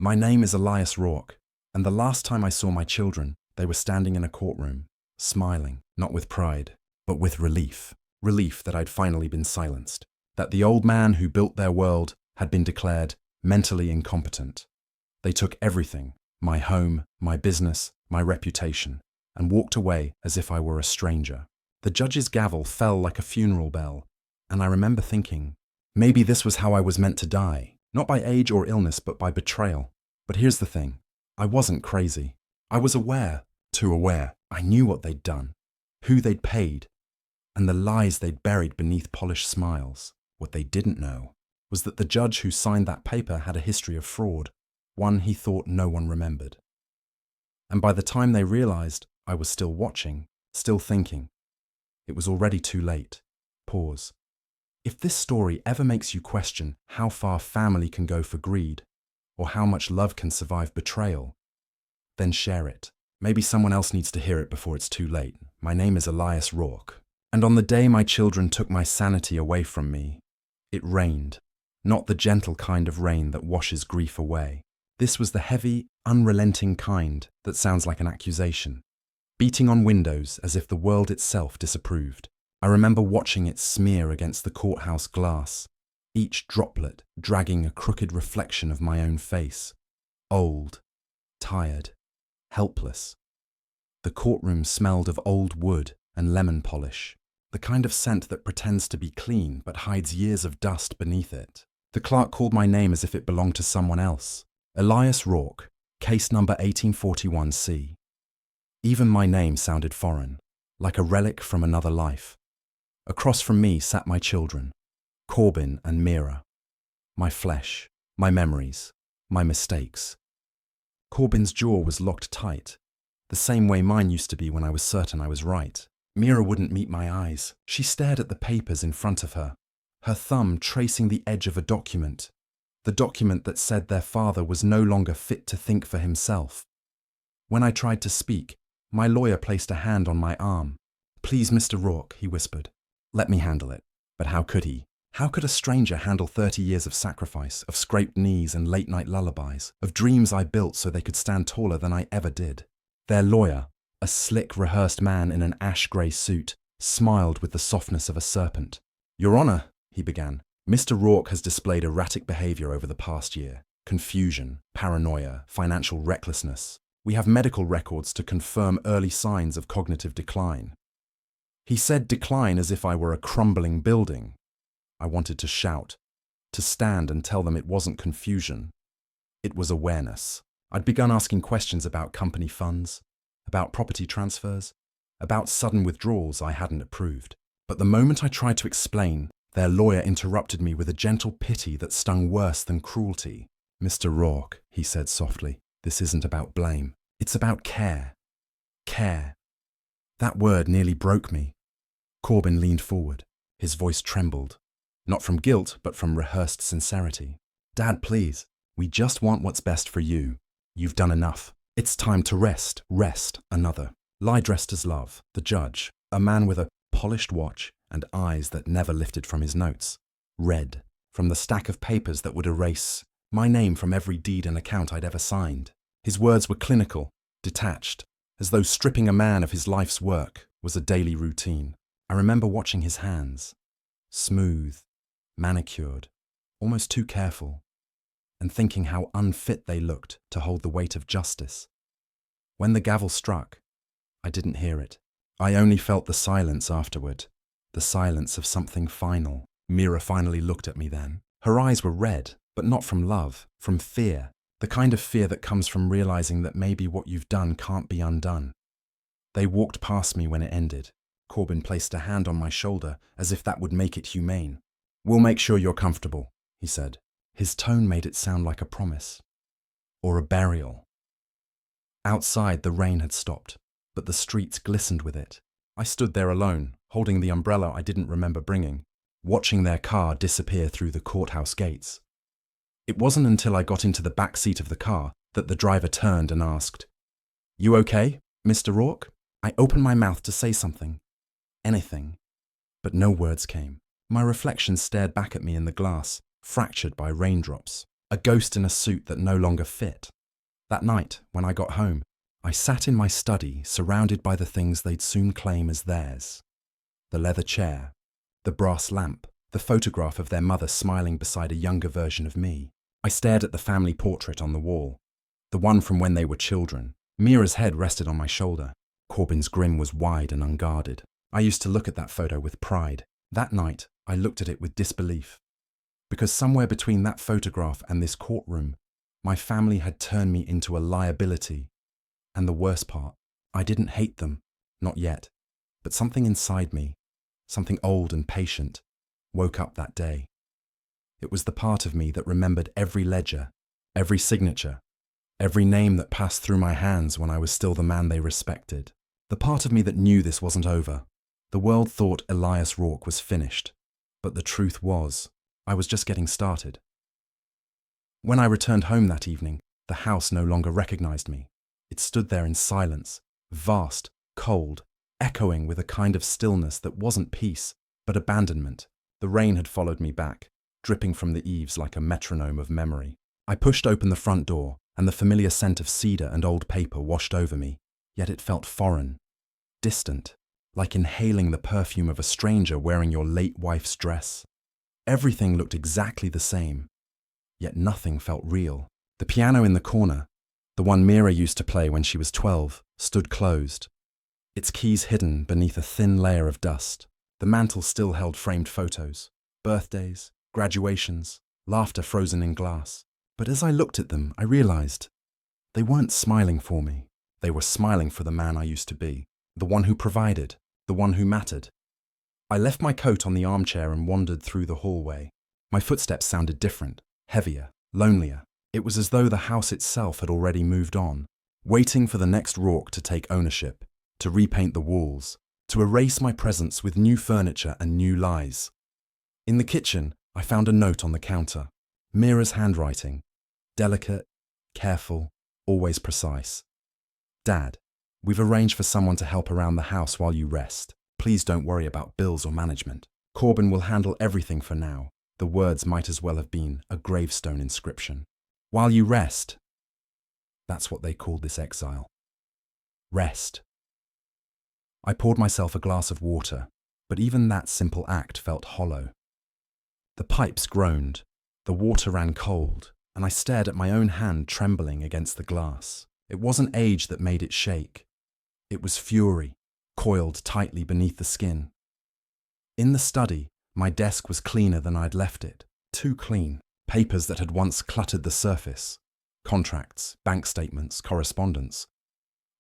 My name is Elias Rourke, and the last time I saw my children, they were standing in a courtroom, smiling, not with pride, but with relief. Relief that I'd finally been silenced. That the old man who built their world had been declared mentally incompetent. They took everything, my home, my business, my reputation, and walked away as if I were a stranger. The judge's gavel fell like a funeral bell, and I remember thinking, maybe this was how I was meant to die, not by age or illness, but by betrayal. But here's the thing, I wasn't crazy. I was aware, too aware. I knew what they'd done, who they'd paid, and the lies they'd buried beneath polished smiles. What they didn't know was that the judge who signed that paper had a history of fraud, one he thought no one remembered. And by the time they realized I was still watching, still thinking, it was already too late. Pause. If this story ever makes you question how far family can go for greed, or how much love can survive betrayal, then share it. Maybe someone else needs to hear it before it's too late. My name is Elias Rourke, and on the day my children took my sanity away from me, it rained. Not the gentle kind of rain that washes grief away. This was the heavy, unrelenting kind that sounds like an accusation, beating on windows as if the world itself disapproved. I remember watching it smear against the courthouse glass, each droplet dragging a crooked reflection of my own face. Old, tired, helpless. The courtroom smelled of old wood and lemon polish, the kind of scent that pretends to be clean but hides years of dust beneath it. The clerk called my name as if it belonged to someone else. Elias Rourke, case number 1841C. Even my name sounded foreign, like a relic from another life. Across from me sat my children, Corbin and Mira. My flesh, my memories, my mistakes. Corbin's jaw was locked tight, the same way mine used to be when I was certain I was right. Mira wouldn't meet my eyes. She stared at the papers in front of her, her thumb tracing the edge of a document, the document that said their father was no longer fit to think for himself. When I tried to speak, my lawyer placed a hand on my arm. "Please, Mr. Rourke," he whispered. "Let me handle it." But how could he? How could a stranger handle 30 years of sacrifice, of scraped knees and late-night lullabies, of dreams I built so they could stand taller than I ever did? Their lawyer, a slick, rehearsed man in an ash-grey suit, smiled with the softness of a serpent. "Your Honor," he began, "Mr. Rourke has displayed erratic behavior over the past year. Confusion, paranoia, financial recklessness. We have medical records to confirm early signs of cognitive decline." He said decline as if I were a crumbling building. I wanted to shout, to stand and tell them it wasn't confusion. It was awareness. I'd begun asking questions about company funds, about property transfers, about sudden withdrawals I hadn't approved. But the moment I tried to explain, their lawyer interrupted me with a gentle pity that stung worse than cruelty. "Mr. Rourke," he said softly, "this isn't about blame. It's about care. Care." That word nearly broke me. Corbin leaned forward. His voice trembled, not from guilt, but from rehearsed sincerity. "Dad, please. We just want what's best for you. You've done enough. It's time to rest. Rest." Another, lie dressed as love, the judge, a man with a polished watch and eyes that never lifted from his notes, read from the stack of papers that would erase my name from every deed and account I'd ever signed. His words were clinical, detached, as though stripping a man of his life's work was a daily routine. I remember watching his hands, smooth, manicured, almost too careful, and thinking how unfit they looked to hold the weight of justice. When the gavel struck, I didn't hear it. I only felt the silence afterward, the silence of something final. Mira finally looked at me then. Her eyes were red, but not from love, from fear, the kind of fear that comes from realizing that maybe what you've done can't be undone. They walked past me when it ended. Corbin placed a hand on my shoulder as if that would make it humane. "We'll make sure you're comfortable," he said. His tone made it sound like a promise, or a burial. Outside, the rain had stopped, but the streets glistened with it. I stood there alone, holding the umbrella I didn't remember bringing, watching their car disappear through the courthouse gates. It wasn't until I got into the back seat of the car that the driver turned and asked, "You okay, Mr. Rourke?" I opened my mouth to say something, anything, but no words came. My reflection stared back at me in the glass, fractured by raindrops. a ghost in a suit that no longer fit. That night, when I got home, I sat in my study, surrounded by the things they'd soon claim as theirs. The leather chair, the brass lamp, the photograph of their mother smiling beside a younger version of me. I stared at the family portrait on the wall, the one from when they were children. Mira's head rested on my shoulder. Corbin's grin was wide and unguarded. I used to look at that photo with pride. That night, I looked at it with disbelief. Because somewhere between that photograph and this courtroom, my family had turned me into a liability. And the worst part, I didn't hate them, not yet. But something inside me, something old and patient, woke up that day. It was the part of me that remembered every ledger, every signature, every name that passed through my hands when I was still the man they respected. The part of me that knew this wasn't over. The world thought Elias Rourke was finished, but the truth was, I was just getting started. When I returned home that evening, the house no longer recognized me. It stood there in silence, vast, cold, echoing with a kind of stillness that wasn't peace, but abandonment. The rain had followed me back, dripping from the eaves like a metronome of memory. I pushed open the front door, and the familiar scent of cedar and old paper washed over me, yet it felt foreign, distant, like inhaling the perfume of a stranger wearing your late wife's dress. Everything looked exactly the same, yet nothing felt real. The piano in the corner, the one Mira used to play when she was 12, stood closed, its keys hidden beneath a thin layer of dust. The mantel still held framed photos, birthdays, graduations, laughter frozen in glass. But as I looked at them, I realized they weren't smiling for me. They were smiling for the man I used to be, the one who provided, the one who mattered. I left my coat on the armchair and wandered through the hallway. My footsteps sounded different, heavier, lonelier. It was as though the house itself had already moved on, waiting for the next Rourke to take ownership, to repaint the walls, to erase my presence with new furniture and new lies. In the kitchen, I found a note on the counter. Mira's handwriting. Delicate, careful, always precise. Dad, we've arranged for someone to help around the house while you rest. Please don't worry about bills or management. Corbin will handle everything for now. The words might as well have been a gravestone inscription. While you rest. That's what they called this exile. Rest. I poured myself a glass of water, but even that simple act felt hollow. The pipes groaned, the water ran cold, and I stared at my own hand trembling against the glass. It wasn't age that made it shake. It was fury, coiled tightly beneath the skin. In the study, my desk was cleaner than I'd left it. Too clean. Papers that had once cluttered the surface, contracts, bank statements, correspondence,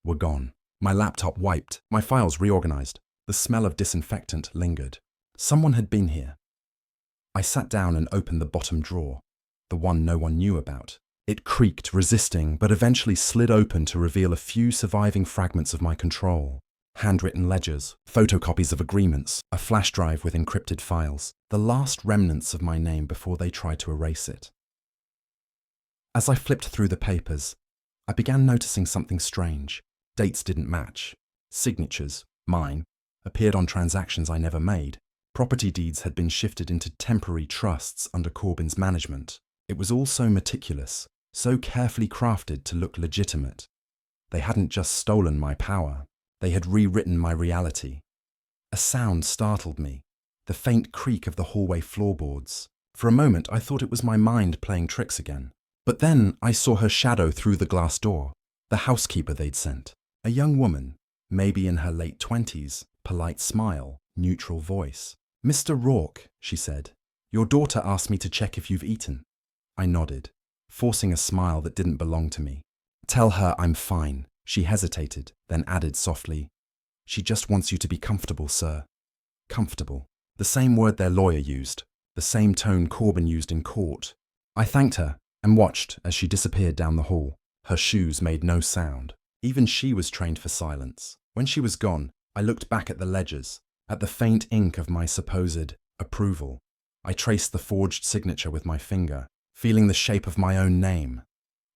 were gone. My laptop wiped, my files reorganized. The smell of disinfectant lingered. Someone had been here. I sat down and opened the bottom drawer, the one no one knew about. It creaked, resisting, but eventually slid open to reveal a few surviving fragments of my control. Handwritten ledgers, photocopies of agreements, a flash drive with encrypted files, the last remnants of my name before they tried to erase it. As I flipped through the papers, I began noticing something strange. Dates didn't match. Signatures, mine, appeared on transactions I never made. Property deeds had been shifted into temporary trusts under Corbin's management. It was all so meticulous, so carefully crafted to look legitimate. They hadn't just stolen my power. They had rewritten my reality. A sound startled me, the faint creak of the hallway floorboards. For a moment, I thought it was my mind playing tricks again. But then I saw her shadow through the glass door, the housekeeper they'd sent. A young woman, maybe in her late 20s, polite smile, neutral voice. "Mr. Rourke," she said, "your daughter asked me to check if you've eaten." I nodded, forcing a smile that didn't belong to me. "Tell her I'm fine." She hesitated, then added softly, "She just wants you to be comfortable, sir." Comfortable. The same word their lawyer used, the same tone Corbin used in court. I thanked her and watched as she disappeared down the hall. Her shoes made no sound. Even she was trained for silence. When she was gone, I looked back at the ledgers, at the faint ink of my supposed approval. I traced the forged signature with my finger, feeling the shape of my own name.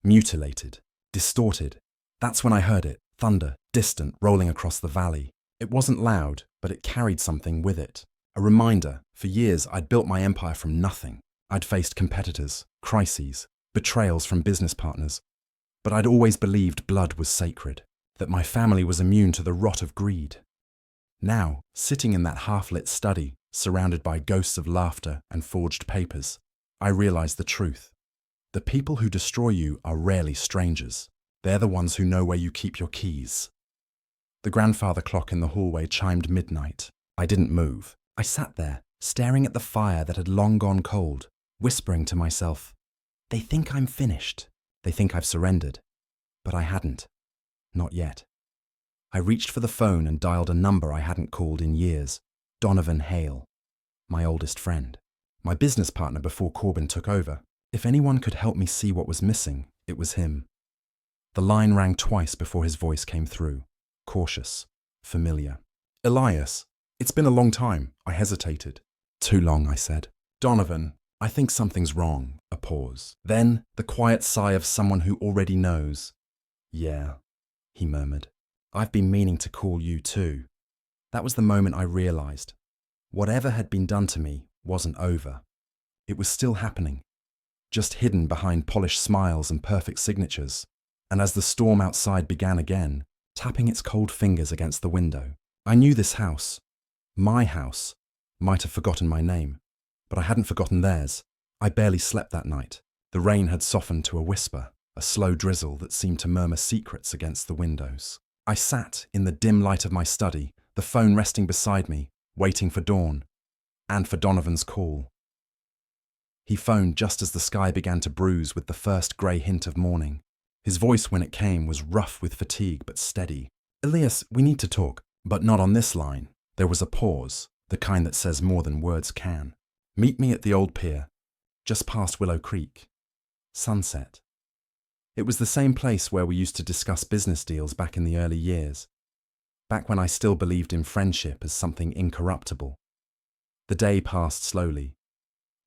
Mutilated, distorted. That's when I heard it, thunder, distant, rolling across the valley. It wasn't loud, but it carried something with it. A reminder, for years I'd built my empire from nothing. I'd faced competitors, crises, betrayals from business partners. But I'd always believed blood was sacred, that my family was immune to the rot of greed. Now, sitting in that half-lit study, surrounded by ghosts of laughter and forged papers, I realized the truth. The people who destroy you are rarely strangers. They're the ones who know where you keep your keys. The grandfather clock in the hallway chimed midnight. I didn't move. I sat there, staring at the fire that had long gone cold, whispering to myself, "They think I'm finished. They think I've surrendered." But I hadn't. Not yet. I reached for the phone and dialed a number I hadn't called in years. Donovan Hale, my oldest friend. My business partner before Corbin took over. If anyone could help me see what was missing, it was him. The line rang twice before his voice came through. Cautious, familiar. "Elias, it's been a long time," I hesitated. "Too long," I said. "Donovan, I think something's wrong." A pause. Then the quiet sigh of someone who already knows. "Yeah," he murmured. "I've been meaning to call you too." That was the moment I realized. Whatever had been done to me wasn't over. It was still happening, just hidden behind polished smiles and perfect signatures. And as the storm outside began again, tapping its cold fingers against the window, I knew this house, my house, might have forgotten my name, but I hadn't forgotten theirs. I barely slept that night. The rain had softened to a whisper, a slow drizzle that seemed to murmur secrets against the windows. I sat in the dim light of my study, the phone resting beside me, waiting for dawn, and for Donovan's call. He phoned just as the sky began to bruise with the first grey hint of morning. His voice when it came was rough with fatigue but steady. "Elias, we need to talk, but not on this line." There was a pause, the kind that says more than words can. "Meet me at the old pier, just past Willow Creek. Sunset." It was the same place where we used to discuss business deals back in the early years, back when I still believed in friendship as something incorruptible. The day passed slowly,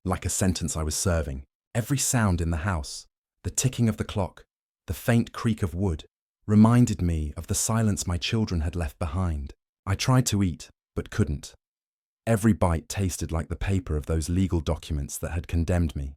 like a sentence I was serving. Every sound in the house, the ticking of the clock, the faint creak of wood, reminded me of the silence my children had left behind. I tried to eat, but couldn't. Every bite tasted like the paper of those legal documents that had condemned me.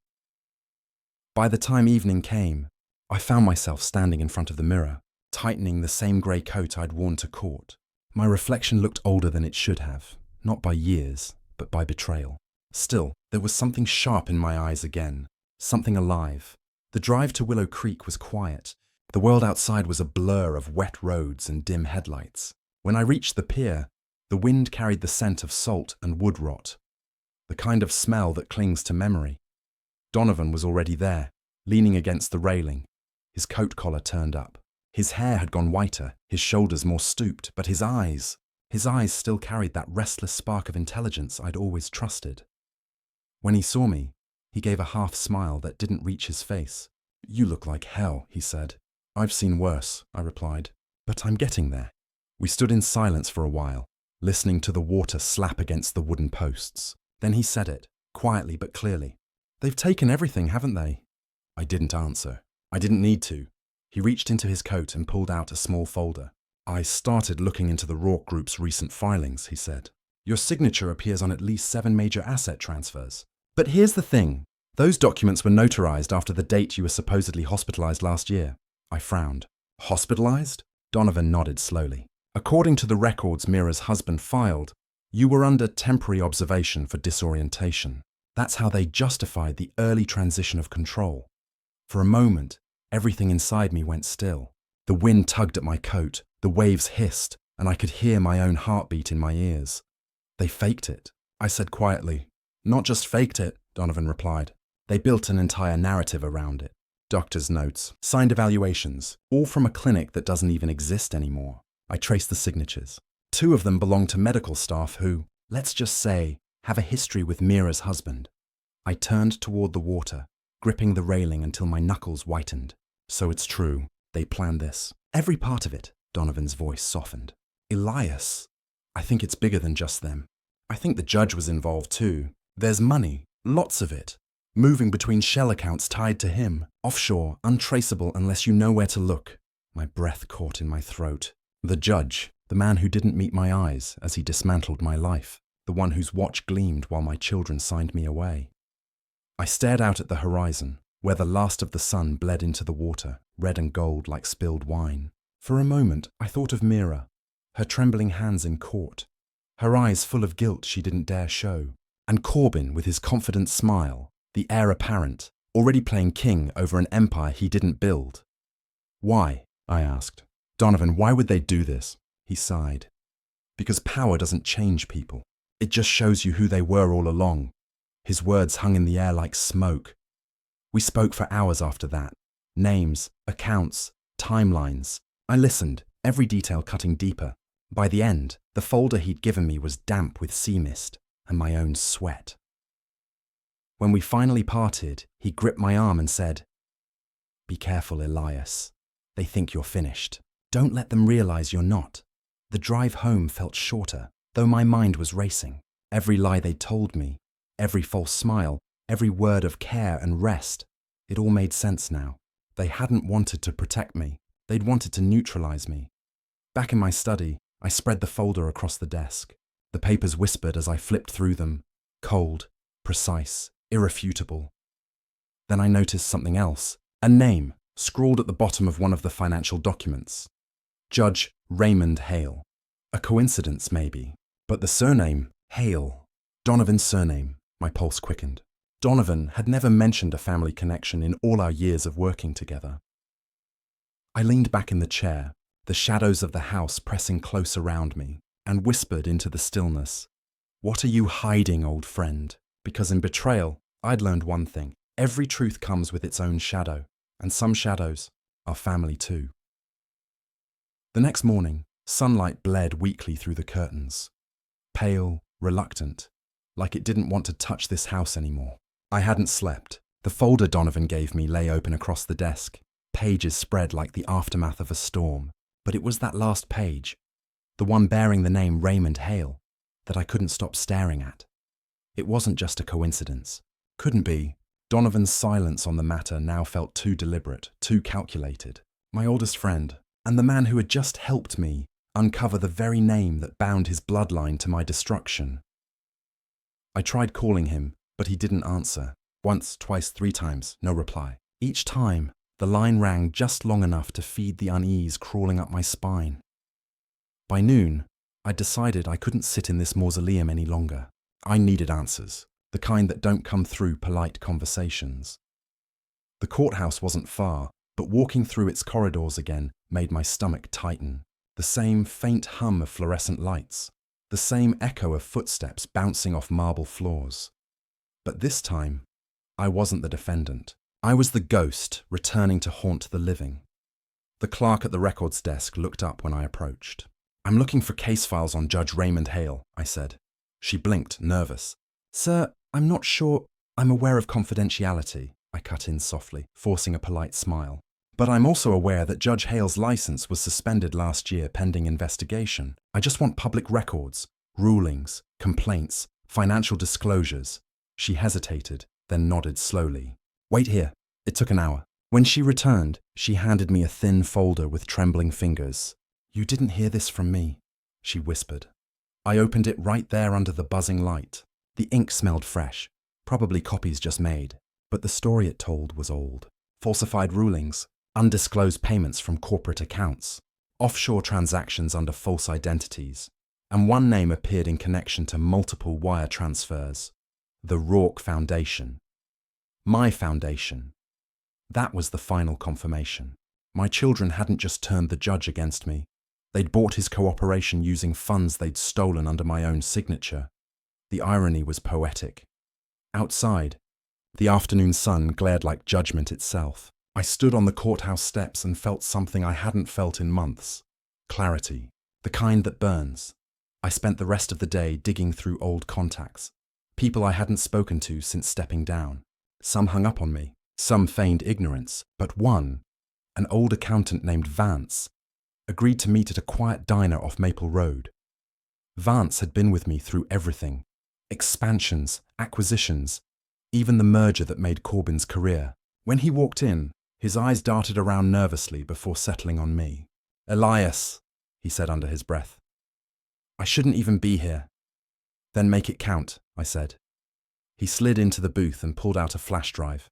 By the time evening came, I found myself standing in front of the mirror, tightening the same grey coat I'd worn to court. My reflection looked older than it should have, not by years, but by betrayal. Still, there was something sharp in my eyes again, something alive. The drive to Willow Creek was quiet. The world outside was a blur of wet roads and dim headlights. When I reached the pier, the wind carried the scent of salt and wood rot, the kind of smell that clings to memory. Donovan was already there, leaning against the railing, his coat collar turned up. His hair had gone whiter, his shoulders more stooped, but his eyes still carried that restless spark of intelligence I'd always trusted. When he saw me, he gave a half smile that didn't reach his face. "You look like hell," he said. "I've seen worse," I replied, "but I'm getting there." We stood in silence for a while, listening to the water slap against the wooden posts. Then he said it, quietly but clearly. "They've taken everything, haven't they?" I didn't answer. I didn't need to. He reached into his coat and pulled out a small folder. "I started looking into the Rourke Group's recent filings," he said. "Your signature appears on at least 7 major asset transfers. But here's the thing. Those documents were notarized after the date you were supposedly hospitalized last year." I frowned. "Hospitalized?" Donovan nodded slowly. "According to the records Mira's husband filed, you were under temporary observation for disorientation. That's how they justified the early transition of control." For a moment, everything inside me went still. The wind tugged at my coat, the waves hissed, and I could hear my own heartbeat in my ears. "They faked it," I said quietly. "Not just faked it," Donovan replied. "They built an entire narrative around it. Doctor's notes, signed evaluations, all from a clinic that doesn't even exist anymore." I traced the signatures. 2 of them belong to medical staff who, let's just say, have a history with Mira's husband. I turned toward the water, gripping the railing until my knuckles whitened. "So it's true. They planned this." "Every part of it," Donovan's voice softened. "Elias, I think it's bigger than just them. I think the judge was involved too. There's money, lots of it, moving between shell accounts tied to him, offshore, untraceable unless you know where to look." My breath caught in my throat. The judge, the man who didn't meet my eyes as he dismantled my life, the one whose watch gleamed while my children signed me away. I stared out at the horizon, where the last of the sun bled into the water, red and gold like spilled wine. For a moment, I thought of Mira, her trembling hands in court, her eyes full of guilt she didn't dare show, and Corbin with his confident smile, the heir apparent, already playing king over an empire he didn't build. Why? I asked. Donovan, why would they do this? He sighed. Because power doesn't change people. It just shows you who they were all along. His words hung in the air like smoke. We spoke for hours after that. Names, accounts, timelines. I listened, every detail cutting deeper. By the end, the folder he'd given me was damp with sea mist and my own sweat. When we finally parted, he gripped my arm and said, "Be careful, Elias. They think you're finished. Don't let them realize you're not." The drive home felt shorter, though my mind was racing. Every lie they'd told me, every false smile, every word of care and rest, it all made sense now. They hadn't wanted to protect me. They'd wanted to neutralize me. Back in my study, I spread the folder across the desk. The papers whispered as I flipped through them, cold, precise, irrefutable. Then I noticed something else, a name scrawled at the bottom of one of the financial documents. Judge Raymond Hale. A coincidence, maybe, but the surname, Hale. Donovan's surname. My pulse quickened. Donovan had never mentioned a family connection in all our years of working together. I leaned back in the chair, the shadows of the house pressing close around me, and whispered into the stillness, "What are you hiding, old friend?" Because in Betrayal, I'd learned one thing. Every truth comes with its own shadow, and some shadows are family too. The next morning, sunlight bled weakly through the curtains. Pale, reluctant, like it didn't want to touch this house anymore. I hadn't slept. The folder Donovan gave me lay open across the desk, pages spread like the aftermath of a storm. But it was that last page, the one bearing the name Raymond Hale, that I couldn't stop staring at. It wasn't just a coincidence. Couldn't be. Donovan's silence on the matter now felt too deliberate, too calculated. My oldest friend, and the man who had just helped me uncover the very name that bound his bloodline to my destruction. I tried calling him, but he didn't answer. Once, twice, 3 times, no reply. Each time, the line rang just long enough to feed the unease crawling up my spine. By noon, I decided I couldn't sit in this mausoleum any longer. I needed answers, the kind that don't come through polite conversations. The courthouse wasn't far, but walking through its corridors again made my stomach tighten. The same faint hum of fluorescent lights, the same echo of footsteps bouncing off marble floors. But this time, I wasn't the defendant. I was the ghost returning to haunt the living. The clerk at the records desk looked up when I approached. "I'm looking for case files on Judge Raymond Hale," I said. She blinked, nervous. "Sir, I'm not sure. I'm aware of confidentiality," I cut in softly, forcing a polite smile. "But I'm also aware that Judge Hale's license was suspended last year pending investigation. I just want public records, rulings, complaints, financial disclosures." She hesitated, then nodded slowly. "Wait here." It took an hour. When she returned, she handed me a thin folder with trembling fingers. "You didn't hear this from me," she whispered. I opened it right there under the buzzing light. The ink smelled fresh, probably copies just made, but the story it told was old. Falsified rulings, undisclosed payments from corporate accounts, offshore transactions under false identities, and one name appeared in connection to multiple wire transfers. The Rourke Foundation. My foundation. That was the final confirmation. My children hadn't just turned the judge against me. They'd bought his cooperation using funds they'd stolen under my own signature. The irony was poetic. Outside, the afternoon sun glared like judgment itself. I stood on the courthouse steps and felt something I hadn't felt in months. Clarity. The kind that burns. I spent the rest of the day digging through old contacts. People I hadn't spoken to since stepping down. Some hung up on me. Some feigned ignorance. But one, an old accountant named Vance, agreed to meet at a quiet diner off Maple Road. Vance had been with me through everything. Expansions, acquisitions, even the merger that made Corbin's career. When he walked in, his eyes darted around nervously before settling on me. "Elias," he said under his breath. "I shouldn't even be here." "Then make it count," I said. He slid into the booth and pulled out a flash drive.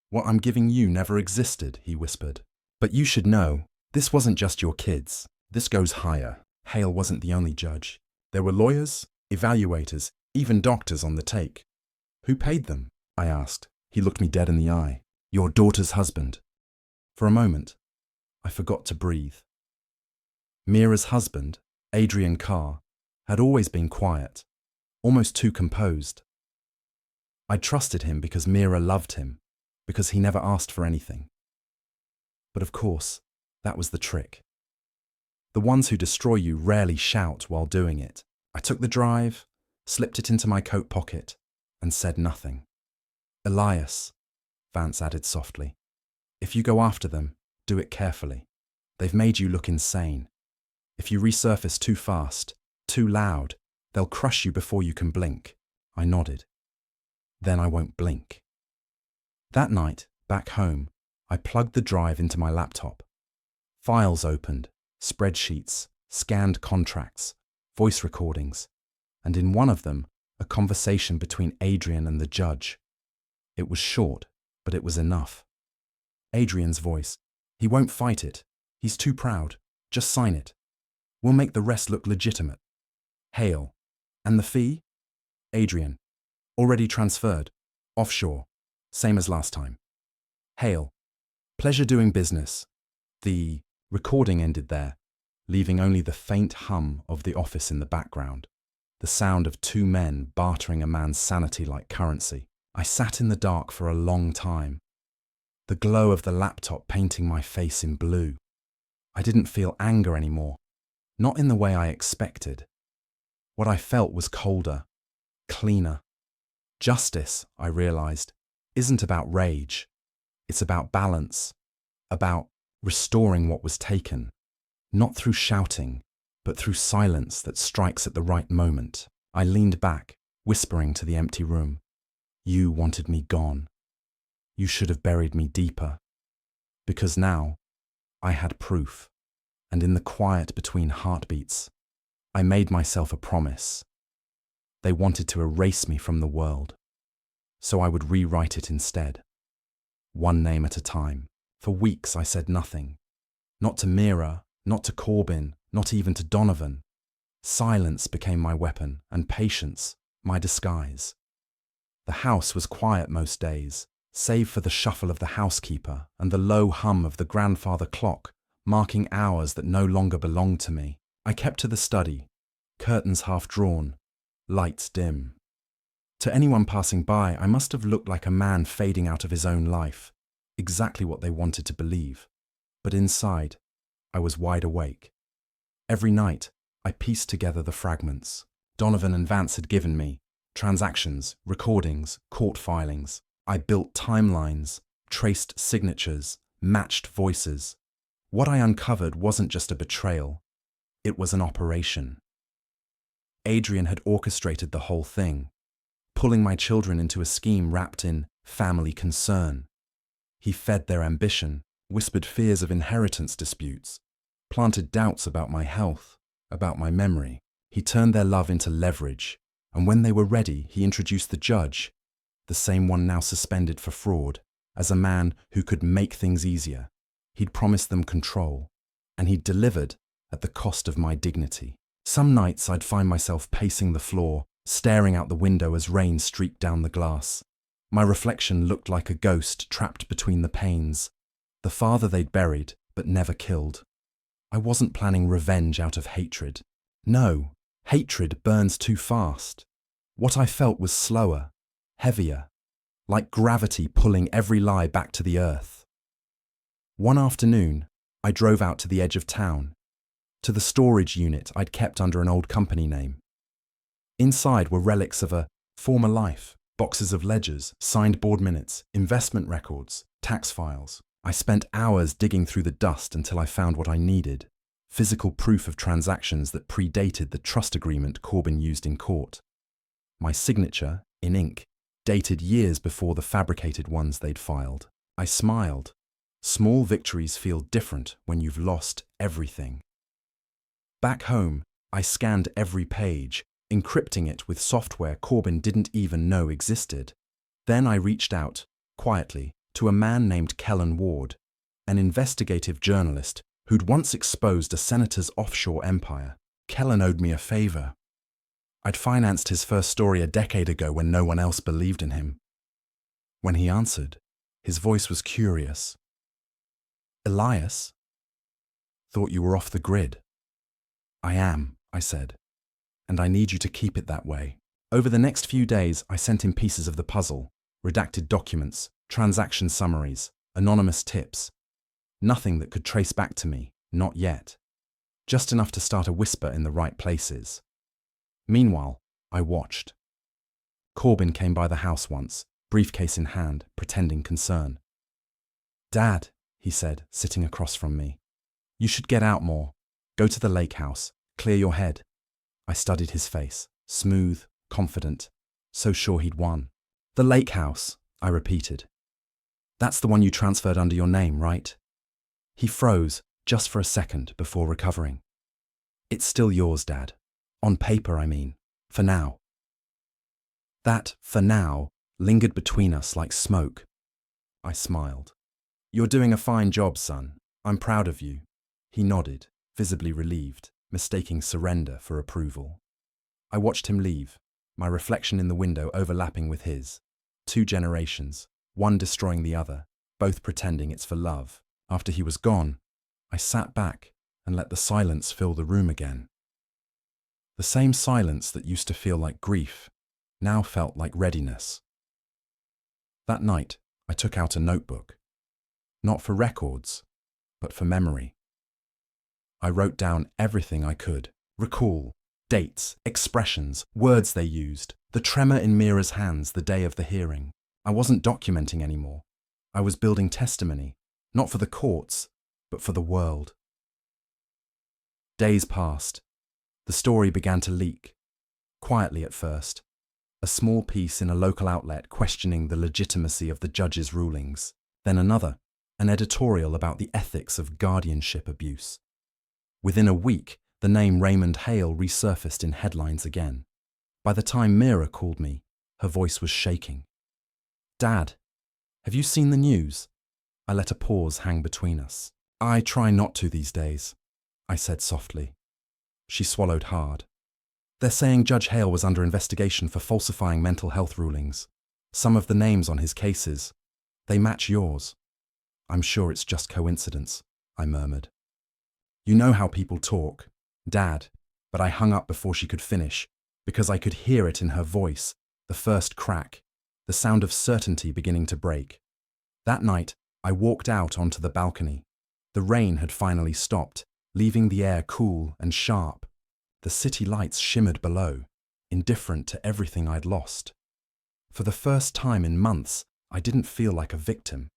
What I'm giving you never existed, he whispered. But you should know, this wasn't just your kids. This goes higher. Hale wasn't the only judge. There were lawyers, evaluators, even doctors on the take. Who paid them? I asked. He looked me dead in the eye. Your daughter's husband. For a moment, I forgot to breathe. Mira's husband, Adrian Carr, had always been quiet, almost too composed. I trusted him because Mira loved him, because he never asked for anything. But of course, that was the trick. The ones who destroy you rarely shout while doing it. I took the drive, slipped it into my coat pocket, and said nothing. Elias, Vance added softly, if you go after them, do it carefully. They've made you look insane. If you resurface too fast, too loud, they'll crush you before you can blink. I nodded. Then I won't blink. That night, back home, I plugged the drive into my laptop. Files opened, spreadsheets, scanned contracts, voice recordings, and in one of them, a conversation between Adrian and the judge. It was short, but it was enough. Adrian's voice. He won't fight it. He's too proud. Just sign it. We'll make the rest look legitimate. Hale. And the fee? Adrian. Already transferred. Offshore. Same as last time. Hale. Pleasure doing business. The recording ended there, leaving only the faint hum of the office in the background, the sound of two men bartering a man's sanity like currency. I sat in the dark for a long time, the glow of the laptop painting my face in blue. I didn't feel anger anymore, not in the way I expected. What I felt was colder, cleaner. Justice, I realized, isn't about rage. It's about balance, about restoring what was taken, not through shouting, but through silence that strikes at the right moment. I leaned back, whispering to the empty room. You wanted me gone. You should have buried me deeper. Because now, I had proof, and in the quiet between heartbeats, I made myself a promise. They wanted to erase me from the world, so I would rewrite it instead. One name at a time. For weeks I said nothing. Not to Mira, not to Corbin, not even to Donovan. Silence became my weapon, and patience, my disguise. The house was quiet most days, save for the shuffle of the housekeeper and the low hum of the grandfather clock, marking hours that no longer belonged to me. I kept to the study, curtains half drawn, lights dim. To anyone passing by, I must have looked like a man fading out of his own life, exactly what they wanted to believe. But inside, I was wide awake. Every night, I pieced together the fragments Donovan and Vance had given me, transactions, recordings, court filings. I built timelines, traced signatures, matched voices. What I uncovered wasn't just a betrayal. It was an operation. Adrian had orchestrated the whole thing, pulling my children into a scheme wrapped in family concern. He fed their ambition, whispered fears of inheritance disputes, planted doubts about my health, about my memory. He turned their love into leverage, and when they were ready, he introduced the judge, the same one now suspended for fraud, as a man who could make things easier. He'd promised them control, and he'd delivered at the cost of my dignity. Some nights I'd find myself pacing the floor, staring out the window as rain streaked down the glass. My reflection looked like a ghost trapped between the panes, the father they'd buried but never killed. I wasn't planning revenge out of hatred. No, hatred burns too fast. What I felt was slower, heavier, like gravity pulling every lie back to the earth. One afternoon, I drove out to the edge of town, to the storage unit I'd kept under an old company name. Inside were relics of a former life, boxes of ledgers, signed board minutes, investment records, tax files. I spent hours digging through the dust until I found what I needed, physical proof of transactions that predated the trust agreement Corbin used in court. My signature, in ink, dated years before the fabricated ones they'd filed. I smiled. Small victories feel different when you've lost everything. Back home, I scanned every page, encrypting it with software Corbin didn't even know existed. Then I reached out, quietly, to a man named Kellen Ward, an investigative journalist who'd once exposed a senator's offshore empire. Kellen owed me a favor. I'd financed his first story a decade ago when no one else believed in him. When he answered, his voice was curious. "Elias? Thought you were off the grid." "I am," I said, "and I need you to keep it that way." Over the next few days, I sent him pieces of the puzzle, redacted documents, transaction summaries, anonymous tips. Nothing that could trace back to me, not yet. Just enough to start a whisper in the right places. Meanwhile, I watched. Corbin came by the house once, briefcase in hand, pretending concern. "Dad," he said, sitting across from me, "you should get out more. Go to the lake house. Clear your head." I studied his face, smooth, confident, so sure he'd won. "The lake house," I repeated. "That's the one you transferred under your name, right?" He froze, just for a second, before recovering. "It's still yours, Dad. On paper, I mean. For now." That "for now" lingered between us like smoke. I smiled. "You're doing a fine job, son. I'm proud of you." He nodded, visibly relieved, mistaking surrender for approval. I watched him leave, my reflection in the window overlapping with his. 2 generations, one destroying the other, both pretending it's for love. After he was gone, I sat back and let the silence fill the room again. The same silence that used to feel like grief now felt like readiness. That night, I took out a notebook. Not for records, but for memory. I wrote down everything I could recall: dates, expressions, words they used, the tremor in Mira's hands the day of the hearing. I wasn't documenting anymore. I was building testimony, not for the courts, but for the world. Days passed. The story began to leak. Quietly at first. A small piece in a local outlet questioning the legitimacy of the judge's rulings. Then another, an editorial about the ethics of guardianship abuse. Within a week, the name Raymond Hale resurfaced in headlines again. By the time Mira called me, her voice was shaking. "Dad, have you seen the news?" I let a pause hang between us. "I try not to these days," I said softly. She swallowed hard. "They're saying Judge Hale was under investigation for falsifying mental health rulings. Some of the names on his cases, they match yours." "I'm sure it's just coincidence," I murmured. "You know how people talk, Dad," but I hung up before she could finish, because I could hear it in her voice, the first crack, the sound of certainty beginning to break. That night, I walked out onto the balcony. The rain had finally stopped, leaving the air cool and sharp. The city lights shimmered below, indifferent to everything I'd lost. For the first time in months, I didn't feel like a victim.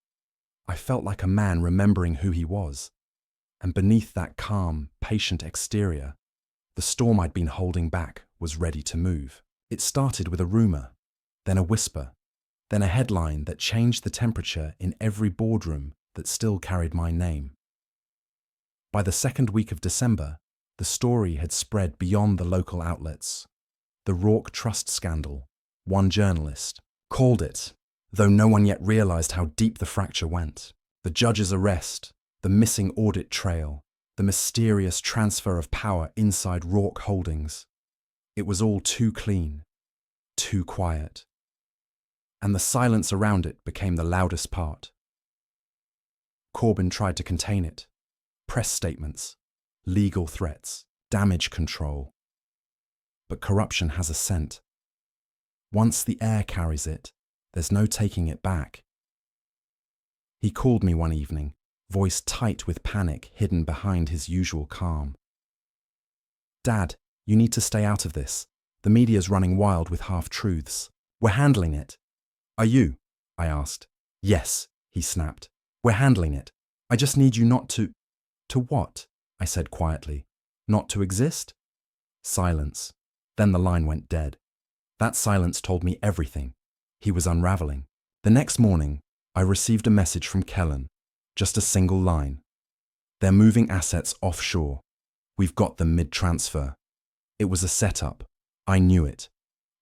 I felt like a man remembering who he was. And beneath that calm, patient exterior, the storm I'd been holding back was ready to move. It started with a rumor, then a whisper, then a headline that changed the temperature in every boardroom that still carried my name. By the second week of December, the story had spread beyond the local outlets. The Rourke Trust scandal, one journalist, called it, though no one yet realized how deep the fracture went. The judge's arrest, the missing audit trail, the mysterious transfer of power inside Rourke Holdings. It was all too clean, too quiet. And the silence around it became the loudest part. Corbin tried to contain it. Press statements, legal threats, damage control. But corruption has a scent. Once the air carries it, there's no taking it back. He called me one evening, voice tight with panic hidden behind his usual calm. "Dad, you need to stay out of this. The media's running wild with half-truths. We're handling it." "Are you?" I asked. "Yes," he snapped. "We're handling it. I just need you not to—" "To what?" I said quietly. "Not to exist?" Silence. Then the line went dead. That silence told me everything. He was unraveling. The next morning, I received a message from Kellen. Just a single line. "They're moving assets offshore. We've got them mid-transfer." It was a setup. I knew it.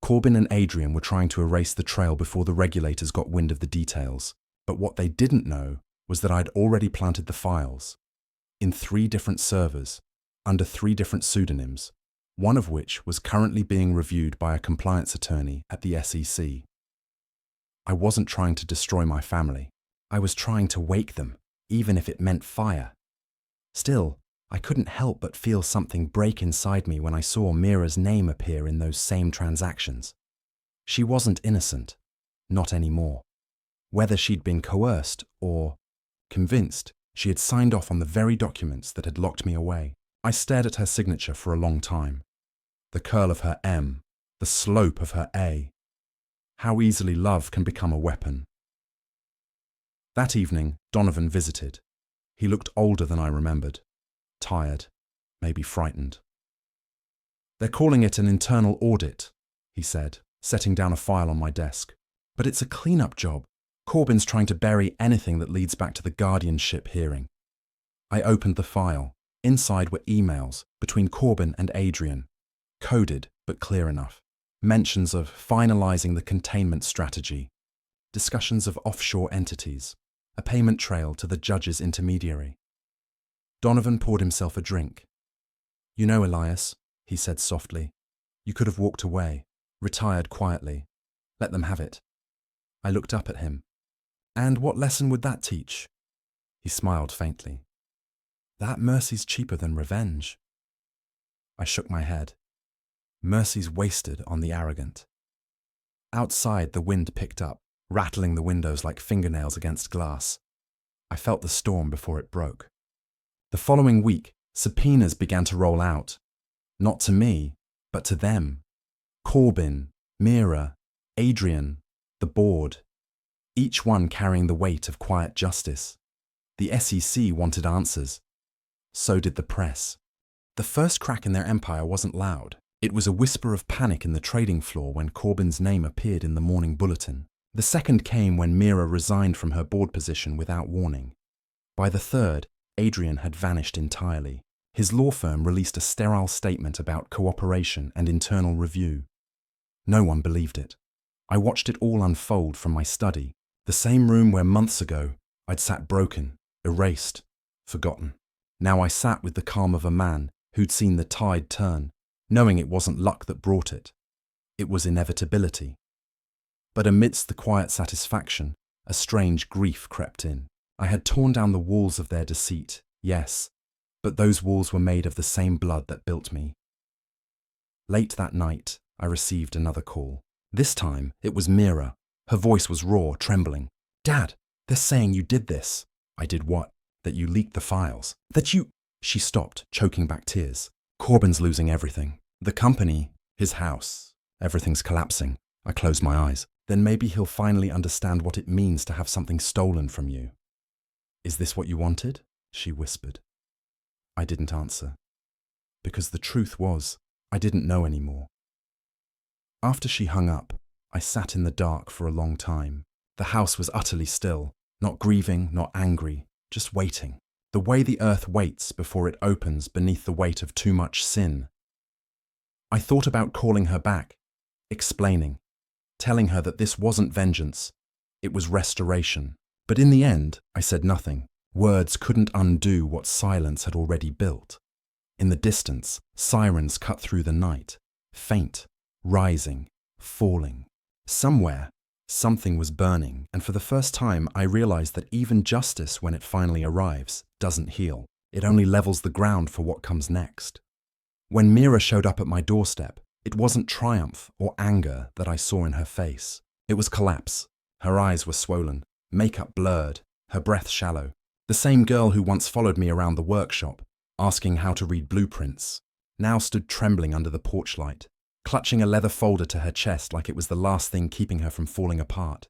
Corbin and Adrian were trying to erase the trail before the regulators got wind of the details. But what they didn't know was that I'd already planted the files in 3 different servers, under 3 different pseudonyms, one of which was currently being reviewed by a compliance attorney at the SEC. I wasn't trying to destroy my family. I was trying to wake them, even if it meant fire. Still, I couldn't help but feel something break inside me when I saw Mira's name appear in those same transactions. She wasn't innocent, not anymore. Whether she'd been coerced or convinced, she had signed off on the very documents that had locked me away. I stared at her signature for a long time. The curl of her M, the slope of her A. How easily love can become a weapon. That evening, Donovan visited. He looked older than I remembered. Tired, maybe frightened. "They're calling it an internal audit," he said, setting down a file on my desk. "But it's a cleanup job. Corbyn's trying to bury anything that leads back to the guardianship hearing." I opened the file. Inside were emails between Corbyn and Adrian, coded but clear enough. Mentions of finalising the containment strategy, discussions of offshore entities, a payment trail to the judge's intermediary. Donovan poured himself a drink. "You know, Elias," he said softly, "you could have walked away, retired quietly, let them have it." I looked up at him. "And what lesson would that teach?" He smiled faintly. "That mercy's cheaper than revenge." I shook my head. Mercy's wasted on the arrogant. Outside, the wind picked up, rattling the windows like fingernails against glass. I felt the storm before it broke. The following week, subpoenas began to roll out. Not to me, but to them. Corbyn, Mira, Adrian, the board. Each one carrying the weight of quiet justice. The SEC wanted answers. So did the press. The first crack in their empire wasn't loud. It was a whisper of panic in the trading floor when Corbyn's name appeared in the morning bulletin. The second came when Mira resigned from her board position without warning. By the third, Adrian had vanished entirely. His law firm released a sterile statement about cooperation and internal review. No one believed it. I watched it all unfold from my study, the same room where months ago I'd sat broken, erased, forgotten. Now I sat with the calm of a man who'd seen the tide turn, knowing it wasn't luck that brought it. It was inevitability. But amidst the quiet satisfaction, a strange grief crept in. I had torn down the walls of their deceit, yes, but those walls were made of the same blood that built me. Late that night, I received another call. This time, it was Mira. Her voice was raw, trembling. "Dad, they're saying you did this." "I did what?" "That you leaked the files. That you—" She stopped, choking back tears. "Corbyn's losing everything. The company, his house. Everything's collapsing." I closed my eyes. "Then maybe he'll finally understand what it means to have something stolen from you." "Is this what you wanted?" she whispered. I didn't answer. Because the truth was, I didn't know anymore. After she hung up, I sat in the dark for a long time. The house was utterly still, not grieving, not angry, just waiting. The way the earth waits before it opens beneath the weight of too much sin. I thought about calling her back, explaining, telling her that this wasn't vengeance, it was restoration. But in the end, I said nothing. Words couldn't undo what silence had already built. In the distance, sirens cut through the night, faint, rising, falling. Somewhere, something was burning, and for the first time I realized that even justice, when it finally arrives, doesn't heal. It only levels the ground for what comes next. When Mira showed up at my doorstep, it wasn't triumph or anger that I saw in her face. It was collapse. Her eyes were swollen, makeup blurred, her breath shallow. The same girl who once followed me around the workshop, asking how to read blueprints, now stood trembling under the porch light, clutching a leather folder to her chest like it was the last thing keeping her from falling apart.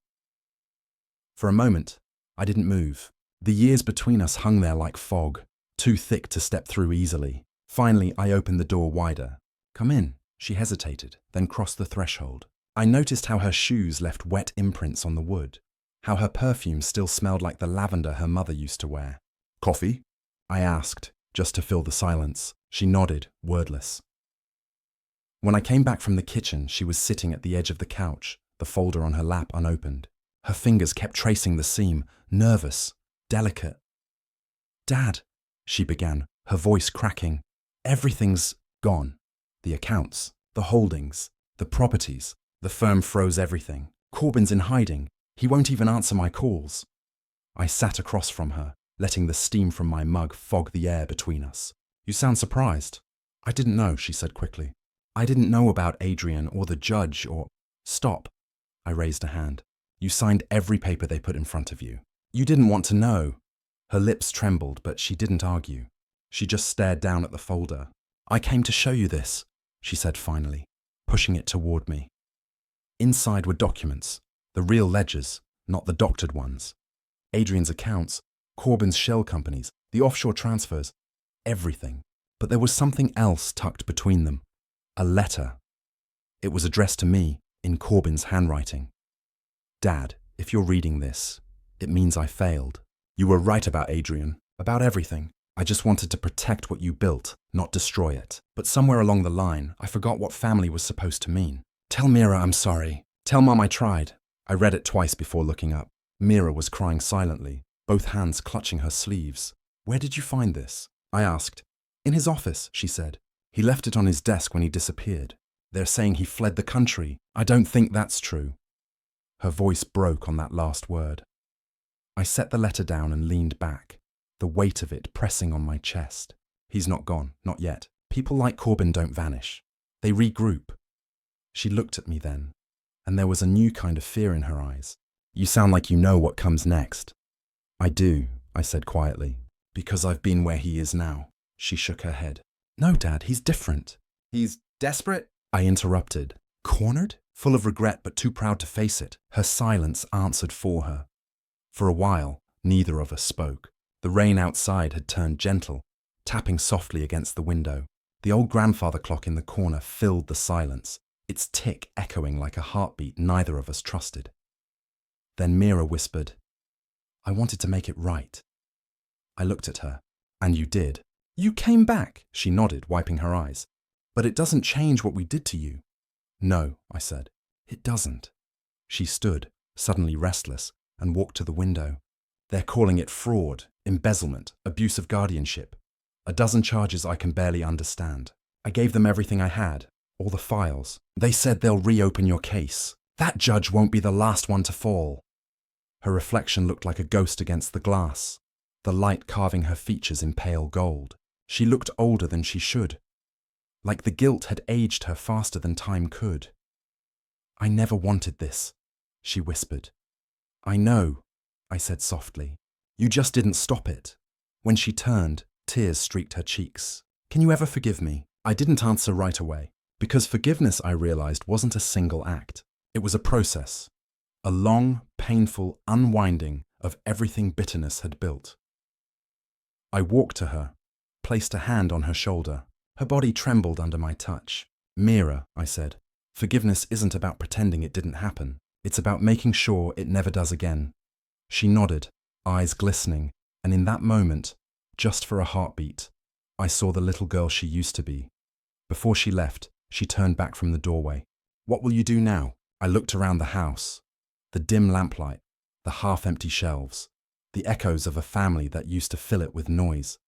For a moment, I didn't move. The years between us hung there like fog, too thick to step through easily. Finally, I opened the door wider. "Come in," she hesitated, then crossed the threshold. I noticed how her shoes left wet imprints on the wood, how her perfume still smelled like the lavender her mother used to wear. "Coffee?" I asked, just to fill the silence. She nodded, wordless. When I came back from the kitchen, she was sitting at the edge of the couch, the folder on her lap unopened. Her fingers kept tracing the seam, nervous, delicate. "Dad," she began, her voice cracking. "Everything's gone. The accounts, the holdings, the properties. The firm froze everything. Corbin's in hiding. He won't even answer my calls." I sat across from her, letting the steam from my mug fog the air between us. "You sound surprised." "I didn't know," she said quickly. "I didn't know about Adrian or the judge or—" "Stop." I raised a hand. "You signed every paper they put in front of you. You didn't want to know." Her lips trembled, but she didn't argue. She just stared down at the folder. "I came to show you this," she said finally, pushing it toward me. Inside were documents, the real ledgers, not the doctored ones. Adrian's accounts, Corbin's shell companies, the offshore transfers, everything. But there was something else tucked between them. A letter. It was addressed to me, in Corbin's handwriting. "Dad, if you're reading this, it means I failed. You were right about Adrian, about everything. I just wanted to protect what you built, not destroy it. But somewhere along the line, I forgot what family was supposed to mean. Tell Mira I'm sorry. Tell Mom I tried." I read it twice before looking up. Mira was crying silently, both hands clutching her sleeves. "Where did you find this?" I asked. "In his office," she said. "He left it on his desk when he disappeared. They're saying he fled the country. I don't think that's true." Her voice broke on that last word. I set the letter down and leaned back, the weight of it pressing on my chest. "He's not gone, not yet. People like Corbin don't vanish. They regroup." She looked at me then, and there was a new kind of fear in her eyes. "You sound like you know what comes next." "I do," I said quietly, "because I've been where he is now." She shook her head. "No, Dad, he's different." "He's desperate?" I interrupted. "Cornered?" Full of regret but too proud to face it, her silence answered for her. For a while, neither of us spoke. The rain outside had turned gentle, tapping softly against the window. The old grandfather clock in the corner filled the silence, its tick echoing like a heartbeat neither of us trusted. Then Mira whispered, "I wanted to make it right." I looked at her. "And you did." "You came back," she nodded, wiping her eyes. "But it doesn't change what we did to you." "No," I said. "It doesn't." She stood, suddenly restless, and walked to the window. "They're calling it fraud, embezzlement, abuse of guardianship. A dozen charges I can barely understand. I gave them everything I had, all the files. They said they'll reopen your case. That judge won't be the last one to fall." Her reflection looked like a ghost against the glass, the light carving her features in pale gold. She looked older than she should, like the guilt had aged her faster than time could. "I never wanted this," she whispered. "I know," I said softly. "You just didn't stop it." When she turned, tears streaked her cheeks. "Can you ever forgive me?" I didn't answer right away, because forgiveness, I realized, wasn't a single act. It was a process, a long, painful unwinding of everything bitterness had built. I walked to her, placed a hand on her shoulder. Her body trembled under my touch. "Mira," I said, "forgiveness isn't about pretending it didn't happen. It's about making sure it never does again." She nodded, eyes glistening, and in that moment, just for a heartbeat, I saw the little girl she used to be. Before she left, she turned back from the doorway. "What will you do now?" I looked around the house. The dim lamplight, the half-empty shelves, the echoes of a family that used to fill it with noise.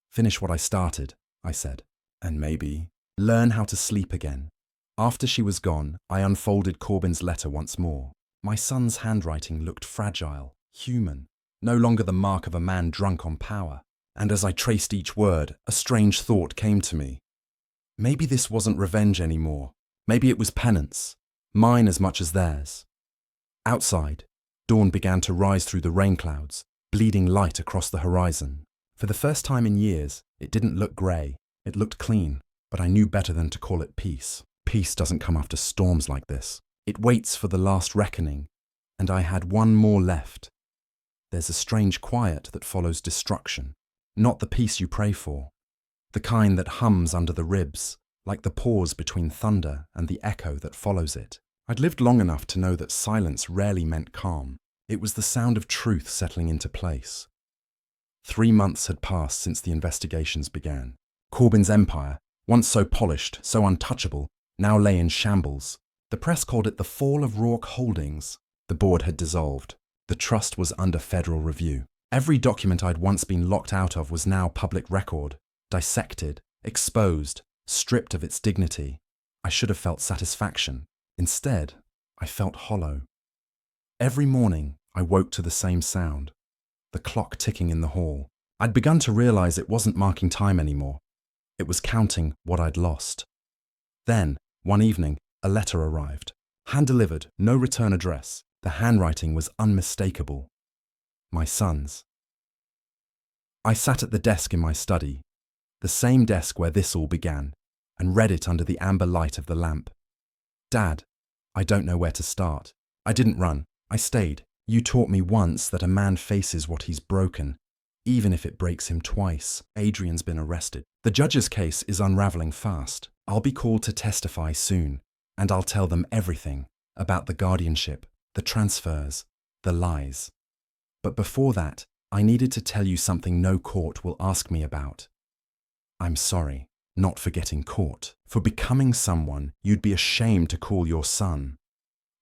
"Finish what I started," I said, "and maybe learn how to sleep again." After she was gone, I unfolded Corbin's letter once more. My son's handwriting looked fragile, human, no longer the mark of a man drunk on power. And as I traced each word, a strange thought came to me. Maybe this wasn't revenge anymore. Maybe it was penance, mine as much as theirs. Outside, dawn began to rise through the rain clouds, bleeding light across the horizon. For the first time in years, it didn't look grey. It looked clean, but I knew better than to call it peace. Peace doesn't come after storms like this. It waits for the last reckoning, and I had one more left. There's a strange quiet that follows destruction, not the peace you pray for, the kind that hums under the ribs, like the pause between thunder and the echo that follows it. I'd lived long enough to know that silence rarely meant calm. It was the sound of truth settling into place. 3 months had passed since the investigations began. Corbin's empire, once so polished, so untouchable, now lay in shambles. The press called it the fall of Rourke Holdings. The board had dissolved. The trust was under federal review. Every document I'd once been locked out of was now public record, dissected, exposed, stripped of its dignity. I should have felt satisfaction. Instead, I felt hollow. Every morning, I woke to the same sound, the clock ticking in the hall. I'd begun to realize it wasn't marking time anymore. It was counting what I'd lost. Then, one evening, a letter arrived. Hand-delivered, no return address. The handwriting was unmistakable. My son's. I sat at the desk in my study, the same desk where this all began, and read it under the amber light of the lamp. Dad, I don't know where to start. I didn't run. I stayed. You taught me once that a man faces what he's broken, even if it breaks him twice. Adrian's been arrested. The judge's case is unraveling fast. I'll be called to testify soon, and I'll tell them everything about the guardianship, the transfers, the lies. But before that, I needed to tell you something no court will ask me about. I'm sorry, not for getting caught, for becoming someone you'd be ashamed to call your son.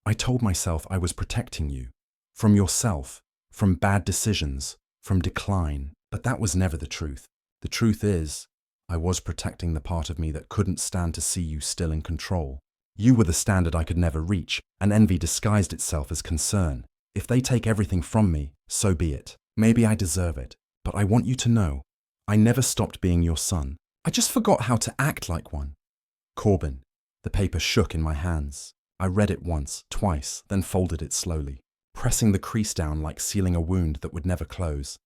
I told myself I was protecting you, from yourself, from bad decisions, from decline, but that was never the truth. The truth is, I was protecting the part of me that couldn't stand to see you still in control. You were the standard I could never reach, and envy disguised itself as concern. If they take everything from me, so be it. Maybe I deserve it, but I want you to know, I never stopped being your son. I just forgot how to act like one. Corbin. The paper shook in my hands. I read it once, twice, then folded it slowly, pressing the crease down like sealing a wound that would never close.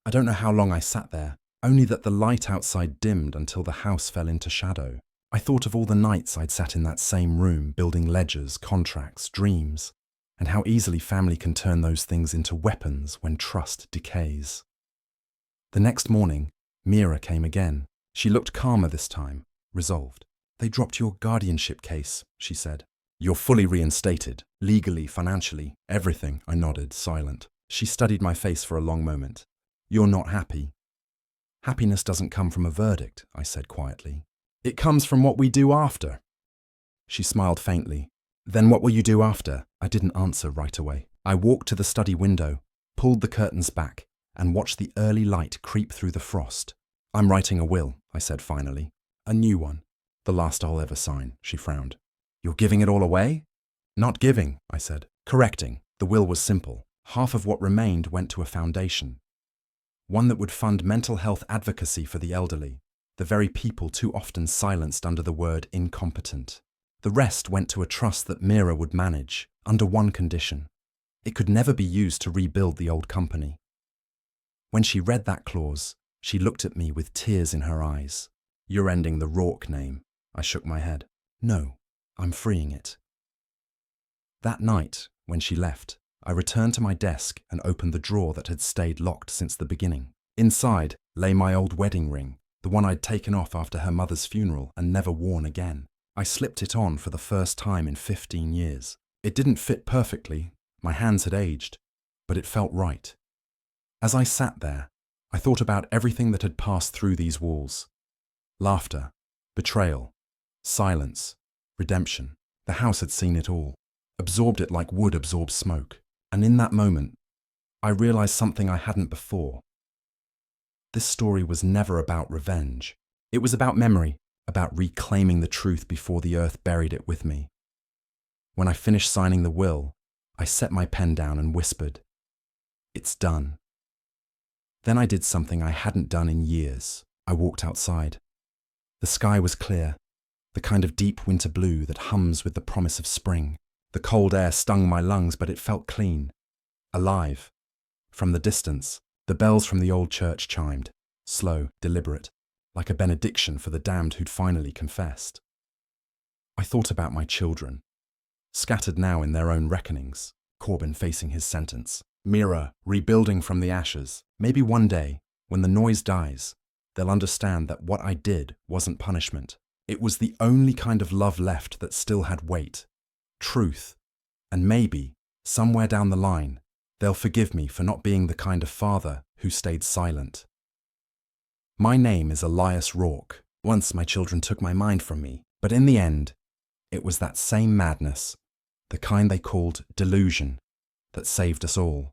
I don't know how long I sat there, only that the light outside dimmed until the house fell into shadow. I thought of all the nights I'd sat in that same room, building ledgers, contracts, dreams, and how easily family can turn those things into weapons when trust decays. The next morning, Mira came again. She looked calmer this time, resolved. They dropped your guardianship case, she said. You're fully reinstated, legally, financially, everything, I nodded, silent. She studied my face for a long moment. You're not happy. Happiness doesn't come from a verdict, I said quietly. It comes from what we do after. She smiled faintly. Then what will you do after? I didn't answer right away. I walked to the study window, pulled the curtains back, and watched the early light creep through the frost. I'm writing a will, I said finally. A new one. The last I'll ever sign, she frowned. You're giving it all away? Not giving, I said. Correcting. The will was simple. Half of what remained went to a foundation. One that would fund mental health advocacy for the elderly, the very people too often silenced under the word incompetent. The rest went to a trust that Mira would manage, under one condition. It could never be used to rebuild the old company. When she read that clause, she looked at me with tears in her eyes. You're ending the Rourke name. I shook my head. No, I'm freeing it. That night, when she left, I returned to my desk and opened the drawer that had stayed locked since the beginning. Inside lay my old wedding ring, the one I'd taken off after her mother's funeral and never worn again. I slipped it on for the first time in 15 years. It didn't fit perfectly, my hands had aged, but it felt right. As I sat there, I thought about everything that had passed through these walls. Laughter, betrayal, silence, redemption. The house had seen it all, absorbed it like wood absorbs smoke. And in that moment, I realized something I hadn't before. This story was never about revenge. It was about memory, about reclaiming the truth before the earth buried it with me. When I finished signing the will, I set my pen down and whispered, "It's done." Then I did something I hadn't done in years. I walked outside. The sky was clear, the kind of deep winter blue that hums with the promise of spring. The cold air stung my lungs, but it felt clean, alive. From the distance, the bells from the old church chimed, slow, deliberate, like a benediction for the damned who'd finally confessed. I thought about my children, scattered now in their own reckonings, Corbin facing his sentence, Mira rebuilding from the ashes. Maybe one day, when the noise dies, they'll understand that what I did wasn't punishment. It was the only kind of love left that still had weight, truth, and maybe, somewhere down the line, they'll forgive me for not being the kind of father who stayed silent. My name is Elias Rourke. Once my children took my mind from me, but in the end, it was that same madness, the kind they called delusion, that saved us all.